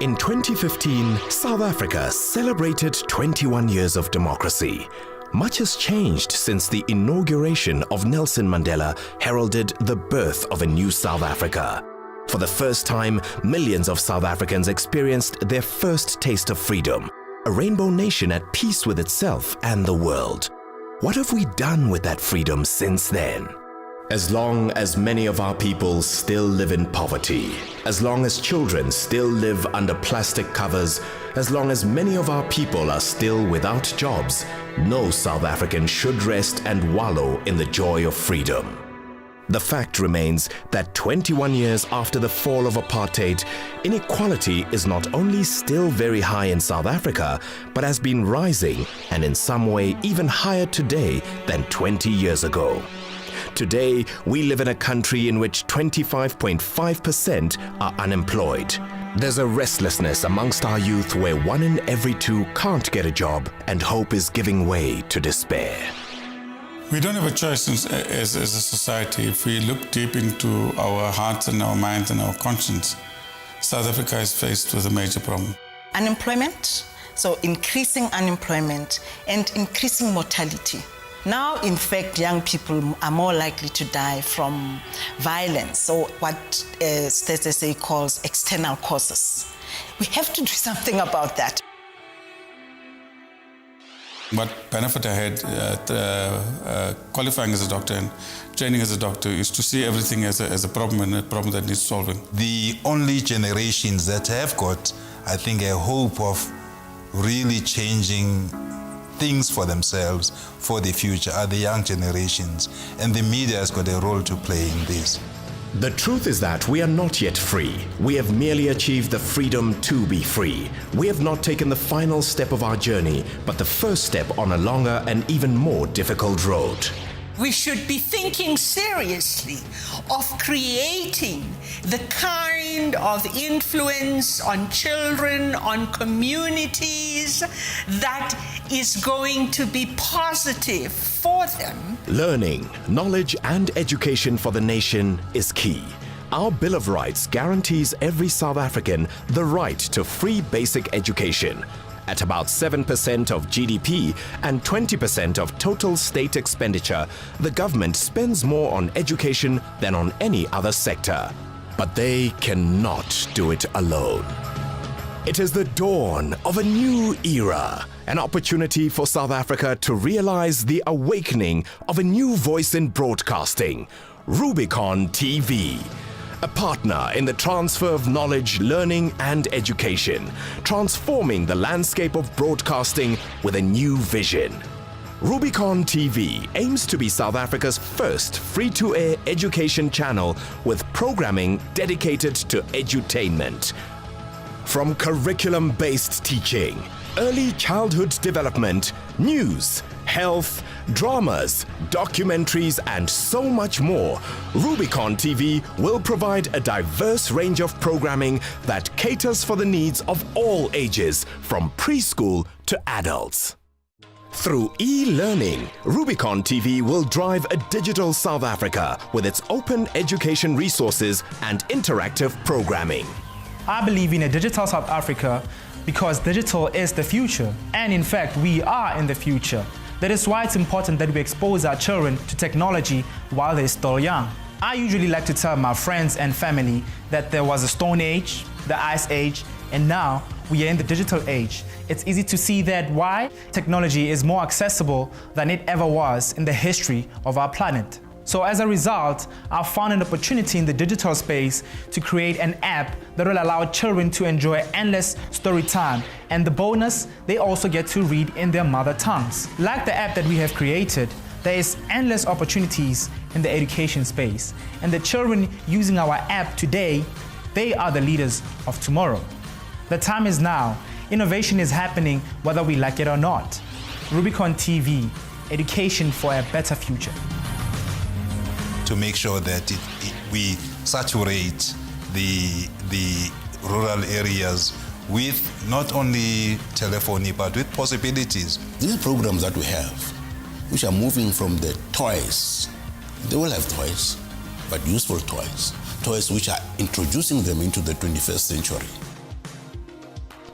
In 2015, South Africa celebrated 21 years of democracy. Much has changed since the inauguration of Nelson Mandela heralded the birth of a new South Africa. For the first time, millions of South Africans experienced their first taste of freedom, a rainbow nation at peace with itself and the world. What have we done with that freedom since then? As long as many of our people still live in poverty, as long as children still live under plastic covers, as long as many of our people are still without jobs, no South African should rest and wallow in the joy of freedom. The fact remains that 21 years after the fall of apartheid, inequality is not only still very high in South Africa, but has been rising and in some way even higher today than 20 years ago. Today, we live in a country in which 25.5% are unemployed. There's a restlessness amongst our youth where 1 in every 2 can't get a job, and hope is giving way to despair. We don't have a choice as a society. If we look deep into our hearts and our minds and our conscience, South Africa is faced with a major problem. Unemployment, so increasing unemployment and increasing mortality. Now, in fact, young people are more likely to die from violence, so what STSA calls external causes. We have to do something about that. What benefit I had qualifying as a doctor and training as a doctor is to see everything as a problem and a problem that needs solving. The only generations that have got, I think, a hope of really changing things for themselves, for the future, are the young generations. And the media has got a role to play in this. The truth is that we are not yet free. We have merely achieved the freedom to be free. We have not taken the final step of our journey, but the first step on a longer and even more difficult road. We should be thinking seriously of creating the kind of influence on children, on communities, that is going to be positive for them. Learning, knowledge, and education for the nation is key. Our Bill of Rights guarantees every South African the right to free basic education. At about 7% of GDP and 20% of total state expenditure, the government spends more on education than on any other sector. But they cannot do it alone. It is the dawn of a new era, an opportunity for South Africa to realize the awakening of a new voice in broadcasting, Rubicon TV. A partner in the transfer of knowledge, learning and education, transforming the landscape of broadcasting with a new vision. Rubicon TV aims to be South Africa's first free-to-air education channel with programming dedicated to edutainment. From curriculum-based teaching, early childhood development, news, health, dramas, documentaries, and so much more, Rubicon TV will provide a diverse range of programming that caters for the needs of all ages, from preschool to adults. Through e-learning, Rubicon TV will drive a digital South Africa with its open education resources and interactive programming. I believe in a digital South Africa because digital is the future, and in fact we are in the future. That is why it's important that we expose our children to technology while they're still young. I usually like to tell my friends and family that there was a Stone Age, the Ice Age, and now we are in the digital age. It's easy to see that why technology is more accessible than it ever was in the history of our planet. So as a result, I've found an opportunity in the digital space to create an app that will allow children to enjoy endless story time. And the bonus, they also get to read in their mother tongues. Like the app that we have created, there is endless opportunities in the education space. And the children using our app today, they are the leaders of tomorrow. The time is now. Innovation is happening whether we like it or not. Rubicon TV, education for a better future. To make sure that we saturate the rural areas with not only telephony but with possibilities. These programs that we have, which are moving from the toys, they will have toys, but useful toys, toys which are introducing them into the 21st century.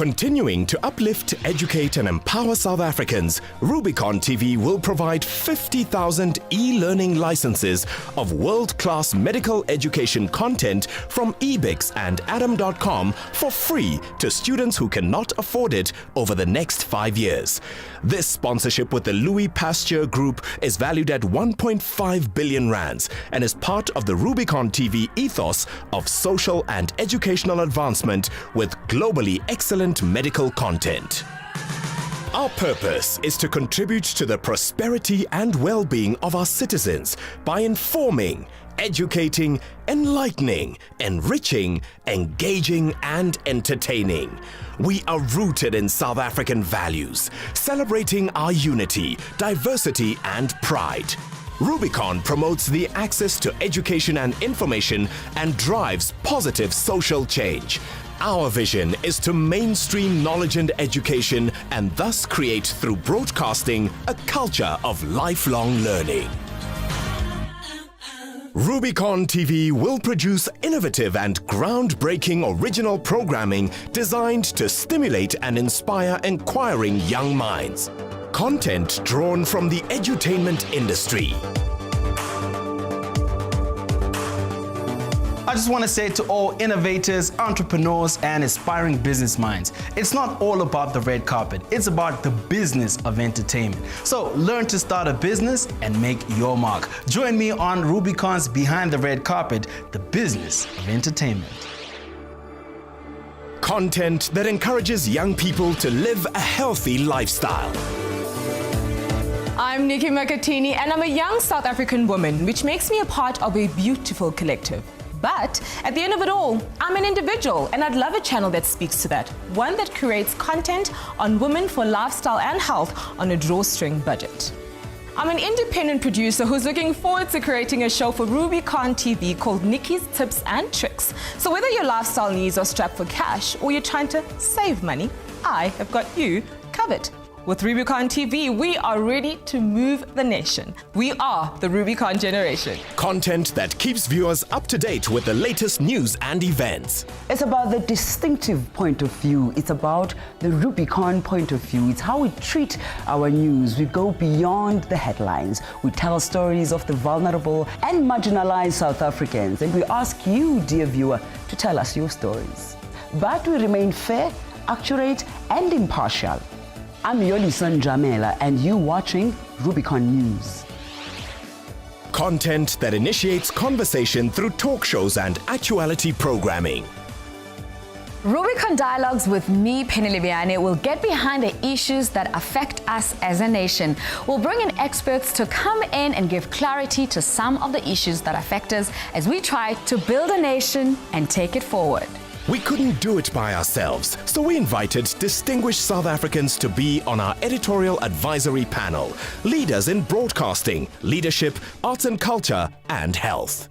Continuing to uplift, educate and empower South Africans, Rubicon TV will provide 50,000 e-learning licenses of world-class medical education content from ebix and adam.com for free to students who cannot afford it over the next 5 years. This sponsorship with the Louis Pasteur Group is valued at 1.5 billion rands and is part of the Rubicon TV ethos of social and educational advancement with globally excellent medical content. Our purpose is to contribute to the prosperity and well-being of our citizens by informing, educating, enlightening, enriching, engaging and entertaining. We are rooted in South African values, celebrating our unity, diversity and pride. Rubicon promotes the access to education and information and drives positive social change. Our vision is to mainstream knowledge and education and thus create through broadcasting a culture of lifelong learning. Rubicon TV will produce innovative and groundbreaking original programming designed to stimulate and inspire inquiring young minds. Content drawn from the edutainment industry. I just want to say to all innovators, entrepreneurs, and aspiring business minds, it's not all about the red carpet, it's about the business of entertainment. So learn to start a business and make your mark. Join me on Rubicon's Behind the Red Carpet, the business of entertainment. Content that encourages young people to live a healthy lifestyle. I'm Nikki Makatini and I'm a young South African woman, which makes me a part of a beautiful collective. But at the end of it all, I'm an individual and I'd love a channel that speaks to that. One that creates content on women for lifestyle and health on a drawstring budget. I'm an independent producer who's looking forward to creating a show for Rubicon TV called Nikki's Tips and Tricks. So whether your lifestyle needs are strapped for cash or you're trying to save money, I have got you covered. With Rubicon TV, we are ready to move the nation. We are the Rubicon generation. Content that keeps viewers up to date with the latest news and events. It's about the distinctive point of view. It's about the Rubicon point of view. It's how we treat our news. We go beyond the headlines. We tell stories of the vulnerable and marginalized South Africans. And we ask you, dear viewer, to tell us your stories. But we remain fair, accurate, and impartial. I'm Yolison Jamela, and you're watching Rubicon News. Content that initiates conversation through talk shows and actuality programming. Rubicon Dialogues with me, Penny Libiane, will get behind the issues that affect us as a nation. We'll bring in experts to come in and give clarity to some of the issues that affect us as we try to build a nation and take it forward. We couldn't do it by ourselves, so we invited distinguished South Africans to be on our editorial advisory panel. Leaders in broadcasting, leadership, arts and culture, and health.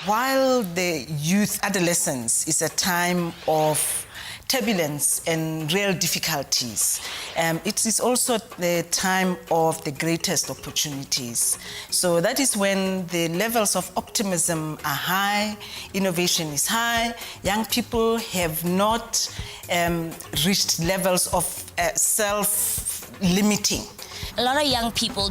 While the youth adolescence is a time of turbulence and real difficulties, it is also the time of the greatest opportunities. So that is when the levels of optimism are high, innovation is high, young people have not reached levels of self-limiting. A lot of young people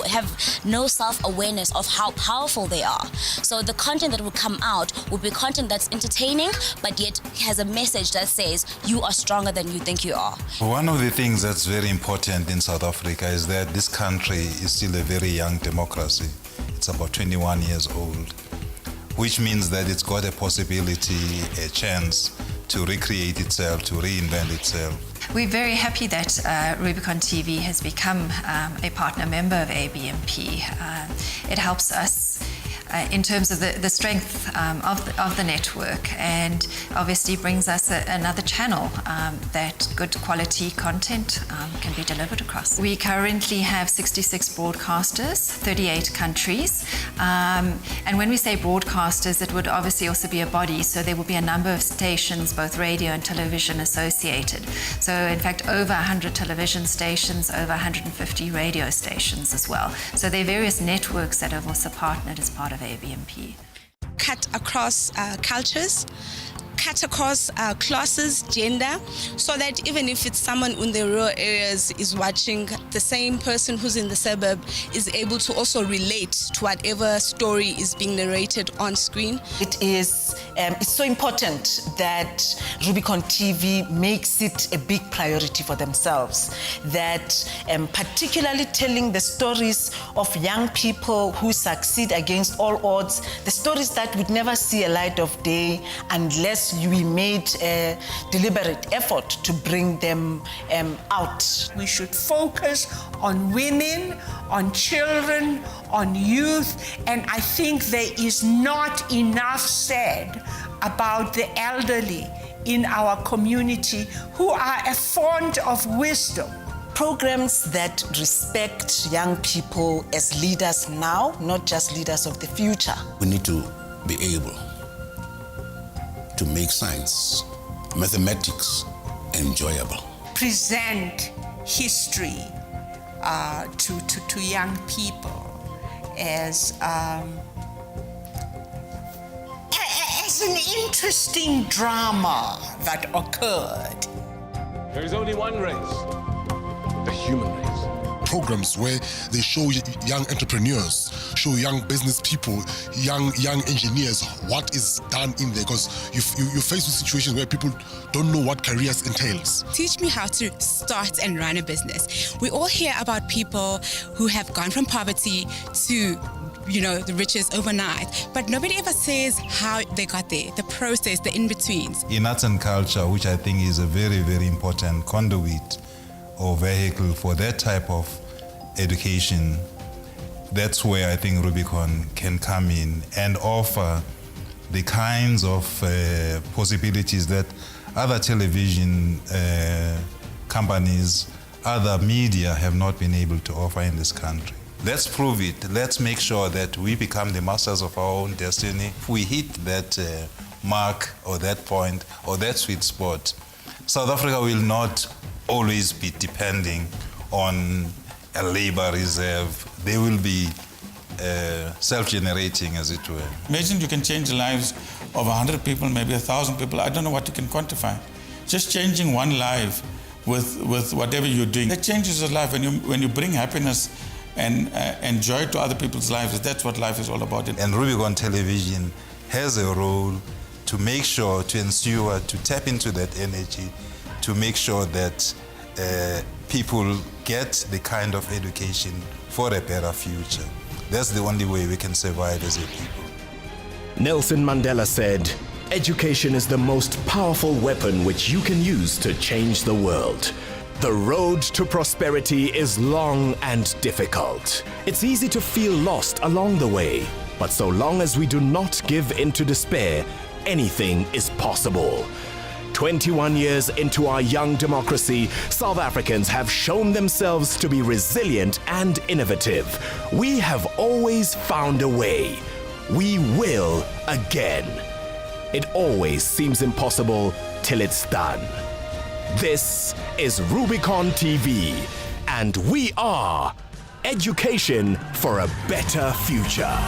have no self-awareness of how powerful they are. So the content that will come out will be content that's entertaining, but yet has a message that says you are stronger than you think you are. One of the things that's very important in South Africa is that this country is still a very young democracy. It's about 21 years old, which means that it's got a possibility, a chance to recreate itself, to reinvent itself. We're very happy that Rubicon TV has become a partner member of ABMP. It helps us in terms of the strength of the network, and obviously brings us another channel that good quality content can be delivered across. We currently have 66 broadcasters, 38 countries, and when we say broadcasters, it would obviously also be a body, so there will be a number of stations, both radio and television, associated. So in fact, over 100 television stations, over 150 radio stations as well. So there are various networks that have also partnered as part of ABMP. Cut across cultures, cut across classes, gender, so that even if it's someone in the rural areas is watching, the same person who's in the suburb is able to also relate to whatever story is being narrated on screen. It is it's so important that Rubicon TV makes it a big priority for themselves, that particularly telling the stories of young people who succeed against all odds, the stories that would never see a light of day unless we made a deliberate effort to bring them out. We should focus on women, on children, on youth, and I think there is not enough said about the elderly in our community who are a font of wisdom. Programs that respect young people as leaders now, not just leaders of the future. We need to be able to make science, mathematics enjoyable. Present history to young people as an interesting drama that occurred. There is only one race, the human race. Programs where they show young entrepreneurs, show young business people, young engineers what is done in there, because you're faced with situations where people don't know what careers entails. Teach me how to start and run a business. We all hear about people who have gone from poverty to the riches overnight, but nobody ever says how they got there, the process, the in-betweens. In arts and culture, which I think is a very, very important conduit or vehicle for that type of education, that's where I think Rubicon can come in and offer the kinds of possibilities that other television companies, other media have not been able to offer in this country. Let's prove it. Let's make sure that we become the masters of our own destiny. If we hit that mark or that point or that sweet spot, South Africa will not always be depending on a labor reserve. They will be self-generating, as it were. Imagine you can change the lives of 100 people, maybe 1,000 people. I don't know what you can quantify. Just changing one life with whatever you're doing, that changes your life. When you bring happiness and joy to other people's lives, that's what life is all about. And Rubicon Television has a role to make sure, to ensure, to tap into that energy, to make sure that people get the kind of education for a better future. That's the only way we can survive as a people. Nelson Mandela said, "Education is the most powerful weapon which you can use to change the world." The road to prosperity is long and difficult. It's easy to feel lost along the way, but so long as we do not give in to despair, anything is possible. 21 years into our young democracy, South Africans have shown themselves to be resilient and innovative. We have always found a way. We will again. It always seems impossible till it's done. This is Rubicon TV, and we are education for a better future.